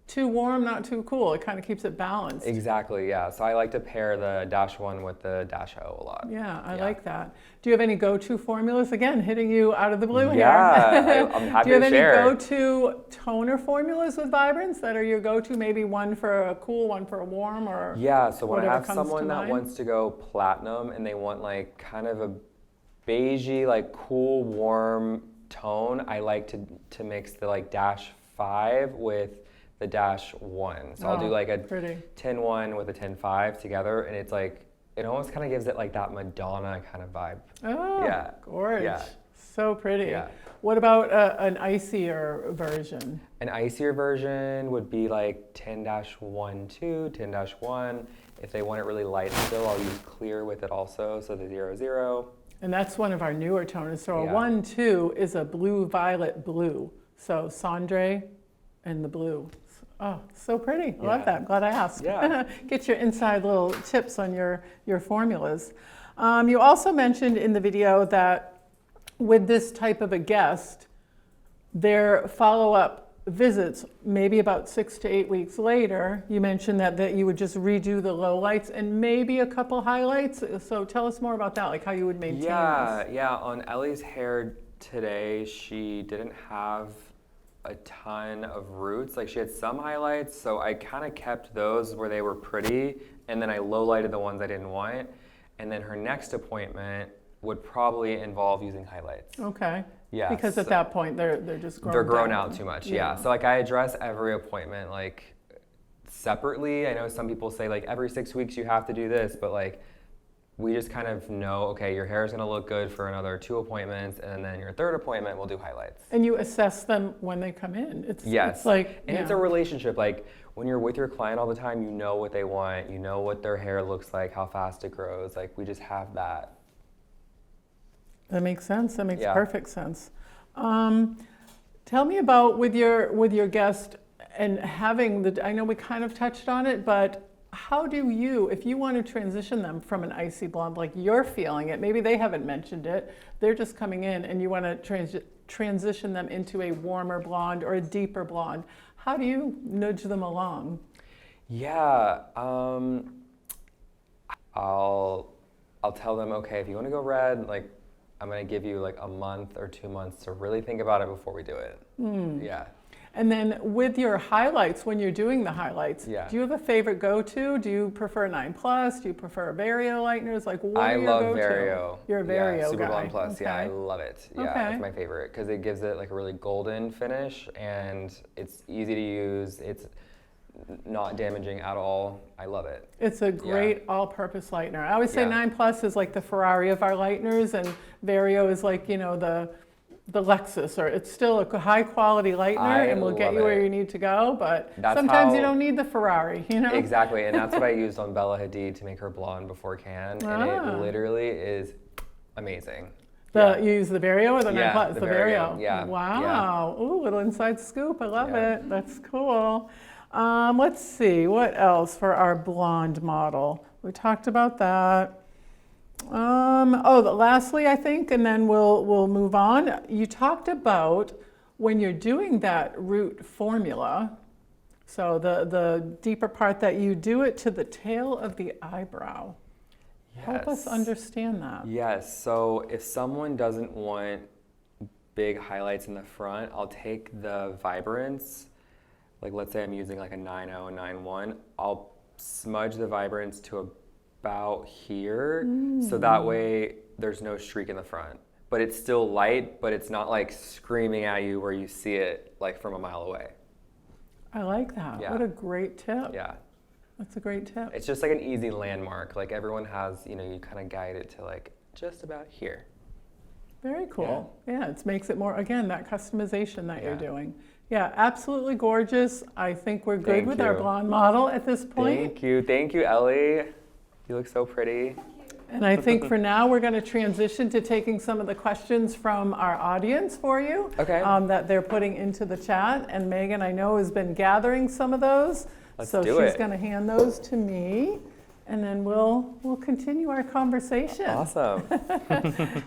too warm, not too cool. It kind of keeps it balanced. Exactly, yeah. So I like to pair the -1 with the -0 a lot. Yeah, I like that. Do you have any go-to formulas? Again, hitting you out of the blue here. Yeah, I'm happy Do you to have share. any go-to toner formulas with Vibrance that are your go-to? Maybe one for a cool, one for a warm, or Yeah, so when I whatever have comes to someone that mind? wants to go platinum and they want like kind of a beigey, like cool, warm tone, I like to mix the like -5 with the -1. So I'll do like a pretty. 10-1 with a 10-5 together, and it's like, it almost kind of gives it like that Madonna kind of vibe. Oh, Yeah. gorgeous. Yeah. So pretty. Yeah. What about an icier version? An icier version would be like 10-1-2, 10-1. If they want it really light still, I'll use clear with it also, so the 0-0. And that's one of our newer toners. So a Yeah. 1-2 is a blue-violet blue. So cendre and the blue. Oh, so pretty. I love Yeah. that. I'm glad I asked. Yeah. Get your inside little tips on your formulas. You also mentioned in the video that with this type of a guest, their follow-up visits, maybe about 6 to 8 weeks later, you mentioned that you would just redo the lowlights and maybe a couple highlights. So tell us more about that, like how you would maintain this. Yeah. On Ellie's hair today, she didn't have a ton of roots. Like she had some highlights, so I kind of kept those where they were pretty, and then I low-lighted the ones I didn't want. And then her next appointment would probably involve using highlights. Okay. Yeah, Because at so- that point, they're just grown They're grown down. out too much, yeah. So like I address every appointment like separately. I know some people say like every 6 weeks you have to do this, but like we just kind of know, okay, your hair is gonna look good for another 2 appointments, and then your 3rd appointment we'll do highlights. And you assess them when they come in. Yes, It's like, and it's a relationship. Like when you're with your client all the time, you know what they want, you know what their hair looks like, how fast it grows. Like we just have that. That makes sense. That makes Yeah. perfect sense. Tell me about with your guest and having the. I know we kind of touched on it, but how do you, if you want to transition them from an icy blonde, like you're feeling it, maybe they haven't mentioned it, they're just coming in, and you want to transition them into a warmer blonde or a deeper blonde. How do you nudge them along? Yeah, I'll tell them, okay, if you want to go red, like I'm gonna give you like a month or 2 months to really think about it before we do it. Yeah. And then with your highlights, when you're doing the highlights, Yeah. do you have a favorite go-to? Do you prefer 9+? Do you prefer Vario lighteners? Like what I are your love go-to? Vario. You're a Vario yeah, Super guy. Blonde Plus. Yeah, I Okay. love it. Yeah, Okay. it's my favorite because it gives it like a really golden finish, and it's easy to use. It's not damaging at all. I love it. It's a great all-purpose lightener. I always say Yeah. 9+ is like the Ferrari of our lighteners, and Vario is like, you know, the Lexus, or it's still a high-quality lightener, I and will get love you where it. you need to go, but That's sometimes you how- don't need the Ferrari, you know? Exactly, and that's what I used on Bella Hadid to make her blonde before Can, and Ah. it literally is amazing. You use the Vario or the 9+? Yeah, The the Vario. Vario, yeah, Wow. Ooh, little inside scoop. I love Yeah. it. That's cool. Let's see, what else for our blonde model? We talked about that. Lastly, I think, and then we'll move on. You talked about when you're doing that root formula, so the deeper part, that you do it to the tail of the eyebrow. Help us Yes. understand that. Yes, so if someone doesn't want big highlights in the front, I'll take the Vibrance, like let's say I'm using like a 9.0 and 9.1, I'll smudge the Vibrance to about here, so that way there's no streak in the front. But it's still light, but it's not like screaming at you where you see it like from a mile away. I like that. Yeah. What a great tip. Yeah. That's a great tip. It's just like an easy landmark. Like everyone has, you know, you kind of guide it to like just about here. Very cool. Yeah, it makes it more, again, that customization that you're Yeah. doing. Yeah, absolutely gorgeous. I think we're good Thank with our you. blonde model at this point. Thank you, Ellie. You look so pretty. And I think for now, we're going to transition to taking some of the questions from our audience for you. Okay. That they're putting into the chat. And Megan, I know, has been gathering some of those. Let's so do she's it. going to hand those to me. And then we'll continue our conversation. Awesome.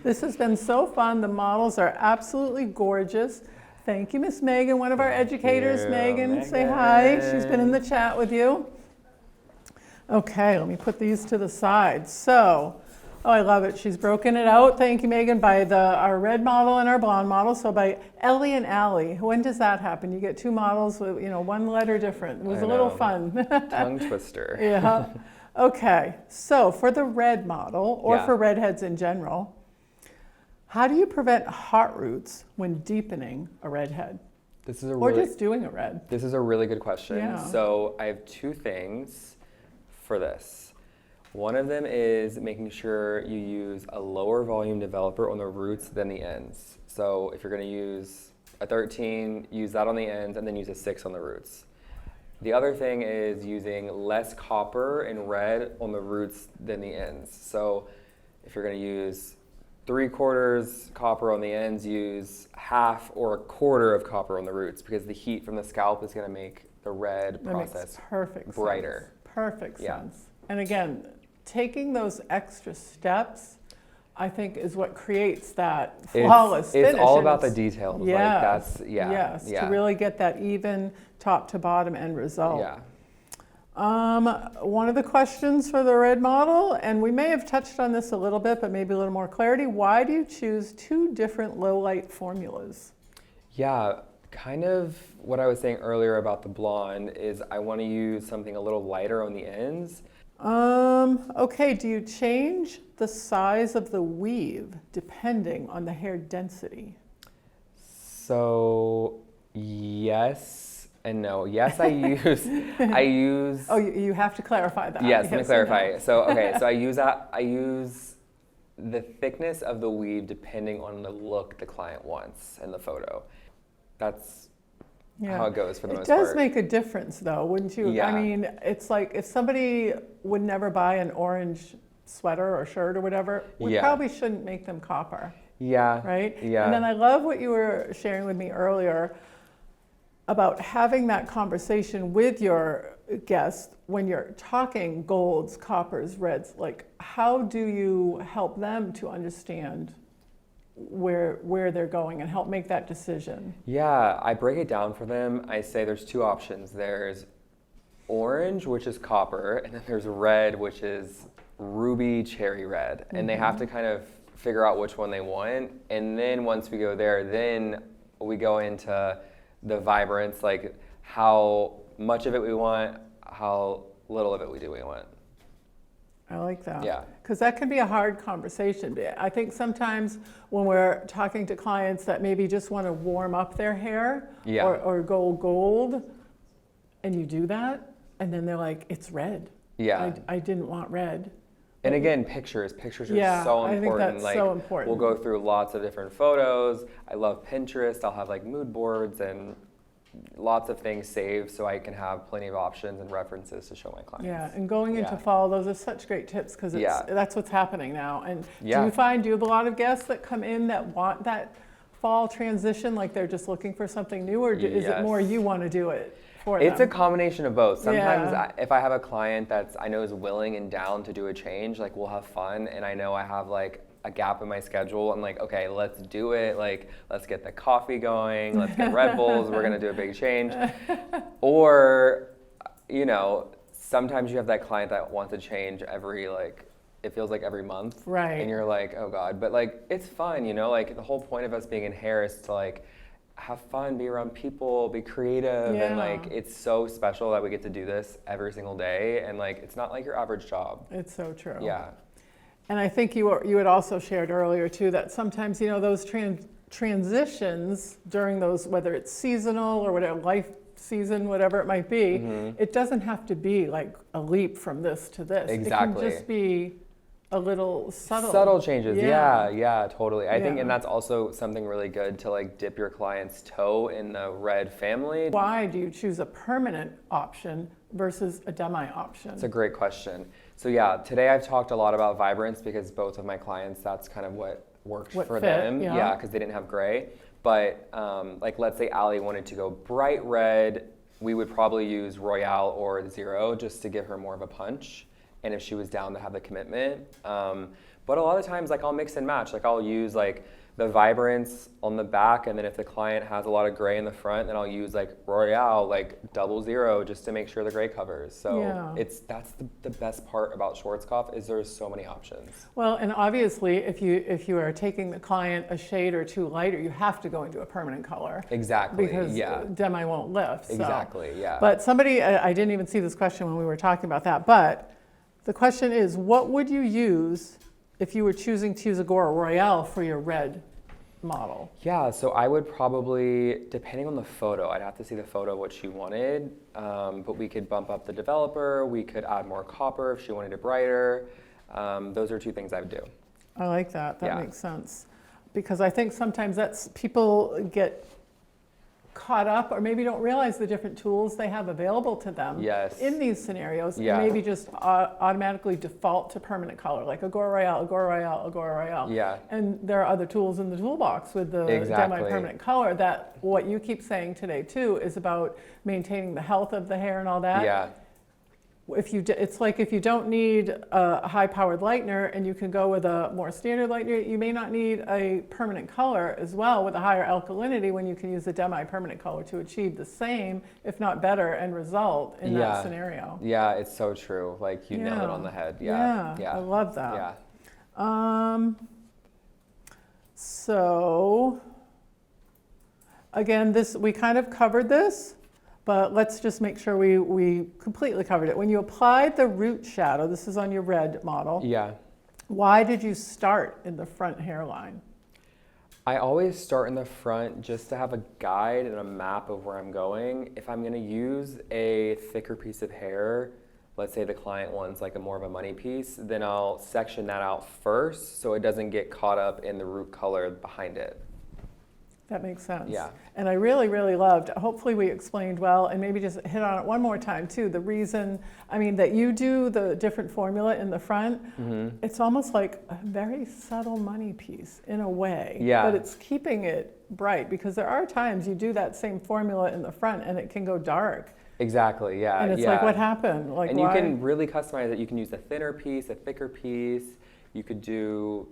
This has been so fun. The models are absolutely gorgeous. Thank you, Miss Megan, one of our educators. you, Megan, say hi. She's been in Megan. the chat with you. Okay, let me put these to the side. So, oh, I love it. She's broken it out. Thank you, Megan, by our red model and our blonde model. So by Ellie and Allie. When does that happen? You get two models with, you know, one letter different. It was I a little know. fun. Tongue twister. Yeah. Okay, so for the red model, or Yeah. for redheads in general, how do you prevent hot roots when deepening a redhead? This is a Or really just doing a red? This is a really good question. Yeah. So I have two things for this. One of them is making sure you use a lower volume developer on the roots than the ends. So if you're going to use a 13, use that on the ends and then use a 6 on the roots. The other thing is using less copper and red on the roots than the ends. So if you're going to use 3/4 copper on the ends, use half or a quarter of copper on the roots, because the heat from the scalp is going to make the red That makes process perfect brighter. sense. Perfect Yeah. sense. And again, taking those extra steps, I think, is what creates that flawless finish. It's all And about the it's- details. Yes, Like that's, yeah. yes, yeah. to really get that even top to bottom end result. Yeah. One of the questions for the red model, and we may have touched on this a little bit, but maybe a little more clarity. Why do you choose two different low light formulas? Yeah, kind of what I was saying earlier about the blonde is I want to use something a little lighter on the ends. Okay, do you change the size of the weave depending on the hair density? So yes and no. Yes, I use. Oh, you have to clarify that. Yes, let me Yes or no? clarify. So okay, so I use the thickness of the weave depending on the look the client wants in the photo. That's how it goes for the most part. It does make a difference though, wouldn't you? Yeah. I mean, it's like if somebody would never buy an orange sweater or shirt or whatever, we Yeah. probably shouldn't make them copper, Yeah. right? Yeah. And then I love what you were sharing with me earlier about having that conversation with your guests when you're talking golds, coppers, reds. Like, how do you help them to understand where they're going and help make that decision? Yeah, I break it down for them. I say there's two options. There's orange, which is copper, and then there's red, which is ruby cherry red. And they have to kind of figure out which one they want. And then once we go there, then we go into the vibrance, like how much of it we want, how little of it we want. I like that. Yeah. Because that can be a hard conversation. I think sometimes when we're talking to clients that maybe just want to warm up their hair Yeah. or go gold, and you do that, and then they're like, it's red. Yeah. I didn't want red. And again, pictures are Yeah, so I think important. that's like so important. we'll go through lots of different photos. I love Pinterest. I'll have like mood boards and lots of things saved so I can have plenty of options and references to show my clients. Yeah, and going into Yeah. fall, those are such great tips because Yeah. that's what's happening now. And do Yeah. you have a lot of guests that come in that want that fall transition, like they're just looking for something new, or is it more Yes. you want to do it for It's a them? combination of both. Sometimes Yeah. if I have a client that's I know is willing and down to do a change, like we'll have fun, and I know I have like a gap in my schedule. I'm like, okay, let's do it. Like, let's get the coffee going. Let's get Red Bulls. We're gonna do a big change. Or, you know, sometimes you have that client that wants to change every it feels like every month. Right. And you're like, oh God. But like, it's fun, you know. Like the whole point of us being in hair is to like have fun, be around people, be creative, and like Yeah. it's so special that we get to do this every single day. And like, it's not like your average job. It's so true. Yeah. And I think you had also shared earlier too that sometimes, you know, those transitions during those, whether it's seasonal or whatever, life season, whatever it might be, it doesn't have to be like a leap from this to this. Exactly. It can just be a little subtle changes. Yeah, totally. I think, Yeah. and that's also something really good to like dip your client's toe in the red family. Why do you choose a permanent option versus a demi option? It's a great question. So yeah, today I've talked a lot about vibrance because both of my clients, that's kind of what worked for fit, them. yeah. Yeah, because they didn't have gray. But like let's say Allie wanted to go bright red, we would probably use Royale or Zero just to give her more of a punch. And if she was down to have the commitment. But a lot of times, like I'll mix and match. Like I'll use like the vibrance on the back, and then if the client has a lot of gray in the front, then I'll use like Royale, like 00, just to make sure the gray covers. So Yeah. that's the best part about Schwarzkopf is there's so many options. Well, and obviously, if you are taking the client a shade or two lighter, you have to go into a permanent color. Exactly. Because demi won't lift. So. Exactly. Yeah. But somebody, I didn't even see this question when we were talking about that, but the question is, what would you use if you were choosing to use IGORA Royale for your red model? Yeah, so I would probably, depending on the photo, I'd have to see the photo of what she wanted, but we could bump up the developer, we could add more copper if she wanted it brighter. Those are two things I would do. I like that, that Yeah. makes sense. Because I think sometimes people get caught up or maybe don't realize the different tools they have available to them Yes. in these scenarios, Yeah. and maybe just automatically default to permanent color, like IGORA Royale, IGORA Royale, IGORA Royale. Yeah. And there are other tools in the toolbox with the Exactly. demi-permanent color that what you keep saying today too is about maintaining the health of the hair and all that. Yeah. It's like if you don't need a high-powered lightener and you can go with a more standard lightener, you may not need a permanent color as well with a higher alkalinity when you can use the demi-permanent color to achieve the same, if not better, end result in that scenario. Yeah, it's so true. Like you nailed it on the head. Yeah. I love that. Yeah. So again, we kind of covered this. But let's just make sure we completely covered it. When you applied the root shadow, this is on your red model. Yeah. Why did you start in the front hairline? I always start in the front just to have a guide and a map of where I'm going. If I'm gonna use a thicker piece of hair, let's say the client wants like a more of a money piece, then I'll section that out first so it doesn't get caught up in the root color behind it. That makes sense. Yeah. And I really, really loved, hopefully we explained well, and maybe just hit on it one more time too, the reason, that you do the different formula in the front, it's almost like a very subtle money piece in a way. Yeah. But it's keeping it bright, because there are times you do that same formula in the front and it can go dark. Exactly, yeah. And it's like, what happened? Like, and why? you can really customize it. You can use a thinner piece, a thicker piece. You could do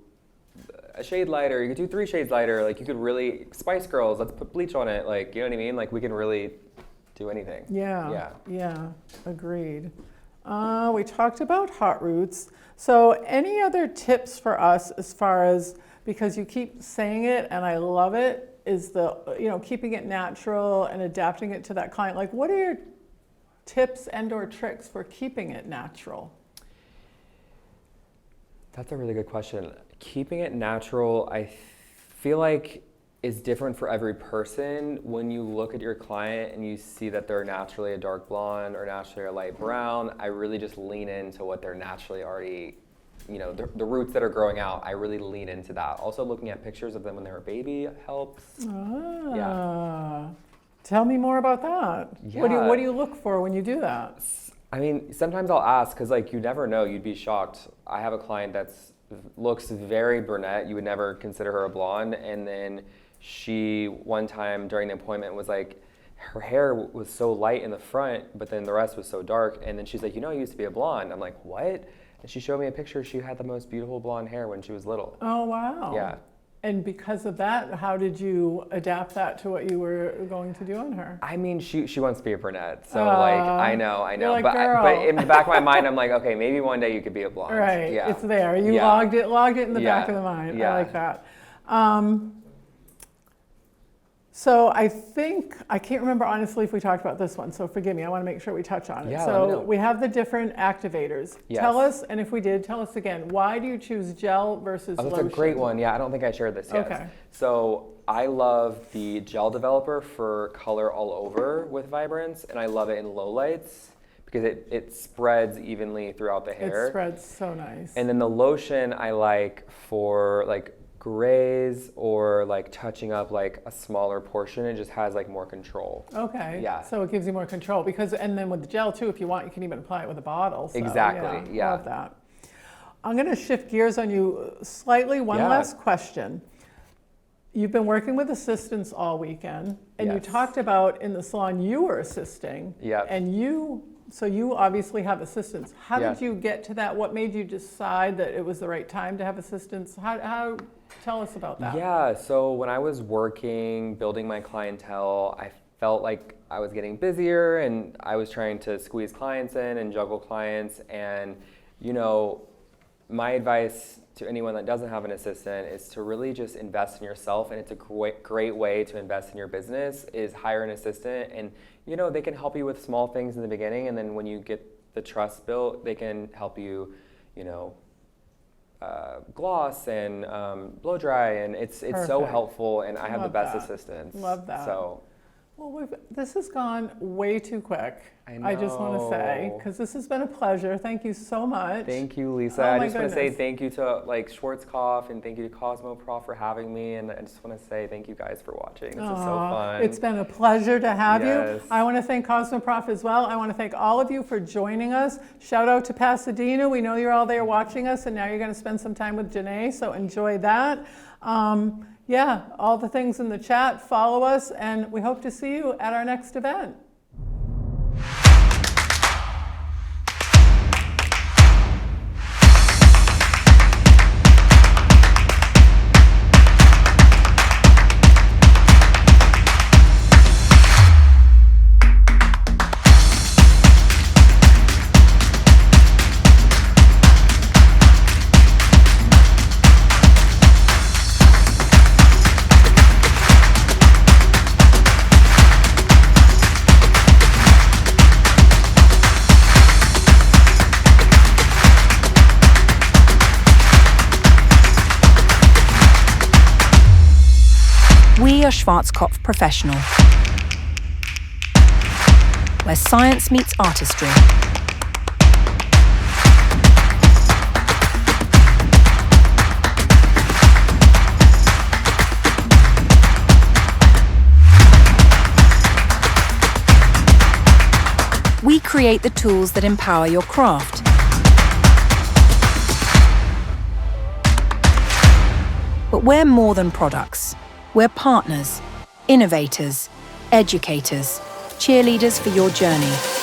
a shade lighter. You could do 3 shades lighter. Like you could really, Spice Girls, let's put bleach on it. Like, you know what I mean? Like we can really do anything. Yeah, agreed. We talked about hot roots. So any other tips for us as far as, because you keep saying it and I love it, is keeping it natural and adapting it to that client. Like what are your tips and or tricks for keeping it natural? That's a really good question. Keeping it natural, I feel like is different for every person. When you look at your client and you see that they're naturally a dark blonde or naturally a light brown, I really just lean into what they're naturally already, the roots that are growing out, I really lean into that. Also looking at pictures of them when they were a baby helps. Yeah. Tell me more about that. Yeah. What do you look for when you do that? Sometimes I'll ask, because you never know, you'd be shocked. I have a client looks very brunette. You would never consider her a blonde. And then she, one time during the appointment, was like, her hair was so light in the front, but then the rest was so dark. And then she's like, I used to be a blonde. I'm like, what? And she showed me a picture. She had the most beautiful blonde hair when she was little. Oh, wow. Yeah. And because of that, how did you adapt that to what you were going to do on her? She wants to be a brunette, so I know. You're like, but girl. In the back of my mind, I'm like, okay, maybe one day you could be a blonde. Right, Yeah. it's there. You logged it in the back of the mind. Yeah. I like that. So I think, I can't remember honestly if we talked about this one, so forgive me, I want to make sure we touch on it. Yeah, let me know. So we have the different activators. Yes. Tell us, and if we did, tell us again, why do you choose gel versus Oh, that's lotion? a great one. Yeah, I don't think I shared this yet. Okay. So I love the gel developer for color all over with Vibrance, and I love it in low lights because it spreads evenly throughout the hair. It spreads so nice. And then the lotion I like for like grays or like touching up like a smaller portion. It just has like more control. Okay. Yeah. So it gives you more control because, and then with the gel too, if you want, you can even apply it with a bottle. So, Exactly, yeah. Love that. I'm going to shift gears on you slightly. One Yeah. last question. You've been working with assistants all weekend, and you Yes. talked about in the salon you were assisting. Yep. And so you obviously have assistants. How Yeah. did you get to that? What made you decide that it was the right time to have assistants? How tell us about that. Yeah, so when I was working, building my clientele, I felt like I was getting busier and I was trying to squeeze clients in and juggle clients. And, you know, my advice to anyone that doesn't have an assistant is to really just invest in yourself. And it's a great way to invest in your business is hire an assistant. And, you know, they can help you with small things in the beginning. And then when you get the trust built, they can help you, you know, gloss and blow dry, and it's so Perfect. helpful, and I have the Love best that. assistants. Love that. So Well, this has gone way too quick. I just want to say, know. because this has been a pleasure. Thank you so much. thank you, Lisa. Oh I my just want to say goodness. thank you to like Schwarzkopf, and thank you to Cosmo Prof for having me, and I just want to say thank you guys for watching. This is so Aw, fun. It's been a pleasure to have Yes. you. I want to thank Cosmo Prof as well. I want to thank all of you for joining us. Shout out to Pasadena. We know you're all there watching us, and now you're going to spend some time with Janae, so enjoy that. Yeah, all the things in the chat, follow us, and we hope to see you at our next event. We are Schwarzkopf Professional, where science meets artistry. We create the tools that empower your craft. But we're more than products. We're partners, innovators, educators, cheerleaders for your journey.